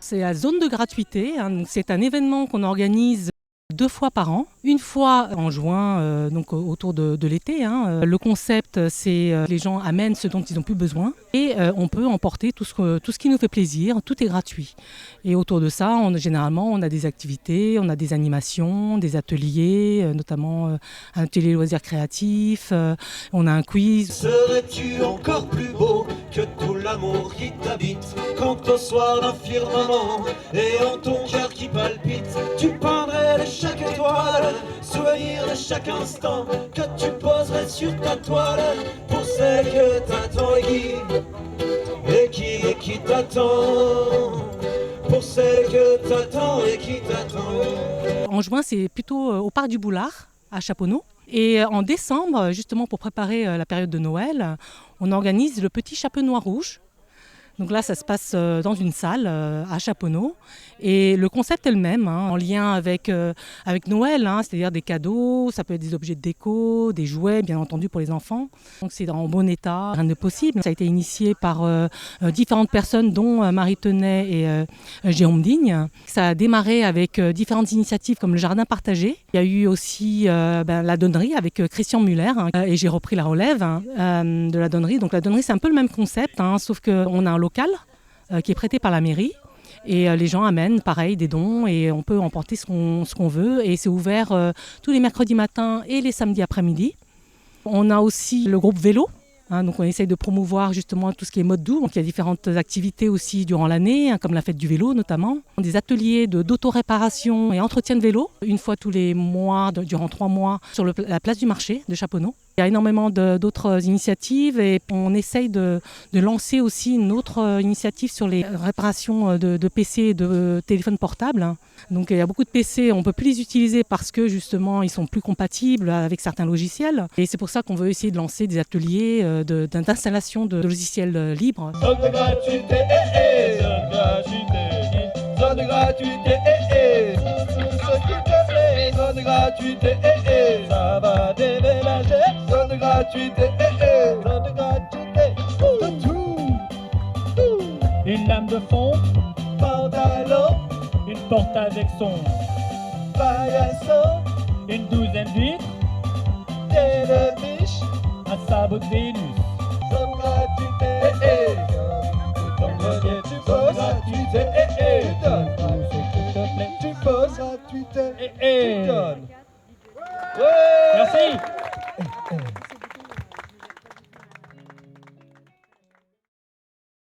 C'est la zone de gratuité, donc c'est un événement qu'on organise 2 fois par an, une fois en juin, donc autour de l'été. Le concept, c'est les gens amènent ce dont ils n'ont plus besoin et on peut emporter tout ce qui nous fait plaisir, tout est gratuit. Et autour de ça, généralement, on a des activités, on a des animations, des ateliers, notamment un atelier loisirs créatifs, on a un quiz. Serais-tu encore plus beau que tout l'amour qui t'habite quand au soir d'un firmament et en ton cœur qui palpite, tu peindrais de chaque étoile, souvenir de chaque instant que tu poserais sur ta toile pour celle que t'attends et qui t'attend, pour celle que t'attends et qui t'attend. En juin, c'est plutôt au parc du Boulard, à Chaponneau. Et en décembre, justement pour préparer la période de Noël, on organise le petit Chapenois rouge. Donc là, ça se passe dans une salle à Chaponneau. Et le concept est le même, en lien avec Noël, c'est-à-dire des cadeaux, ça peut être des objets de déco, des jouets, bien entendu, pour les enfants. Donc c'est en bon état, rien de possible. Ça a été initié par différentes personnes, dont Marie Tenet et Jérôme Digne. Ça a démarré avec différentes initiatives comme le jardin partagé. Il y a eu aussi la donnerie avec Christian Muller, et j'ai repris la relève de la donnerie. Donc la donnerie, c'est un peu le même concept, sauf qu'on a un local qui est prêté par la mairie. Et les gens amènent, pareil, des dons et on peut emporter ce qu'on veut. Et c'est ouvert tous les mercredis matins et les samedis après-midi. On a aussi le groupe vélo. Donc on essaye de promouvoir justement tout ce qui est mode doux. Donc il y a différentes activités aussi durant l'année, comme la fête du vélo notamment. Des ateliers d'auto-réparation et entretien de vélo, une fois tous les mois, durant 3 mois, sur la place du marché de Chaponneau. Il y a énormément d'autres initiatives et on essaye de lancer aussi une autre initiative sur les réparations de PC et de téléphones portables. Donc il y a beaucoup de PC, on ne peut plus les utiliser parce que justement ils sont plus compatibles avec certains logiciels. Et c'est pour ça qu'on veut essayer de lancer des ateliers d'installation de logiciels libres. Zone de gratuité, zone de gratuité, zone de gratuité, ce qui te plaît, zone de gratuité, ça va déménager. Zone de gratuité, zone de gratuité, Une lame de fond, pantalon, une porte avec son, paillasson, une douzaine d'huîtres, télébiche, un sabot de Vénus. zone de gratuité,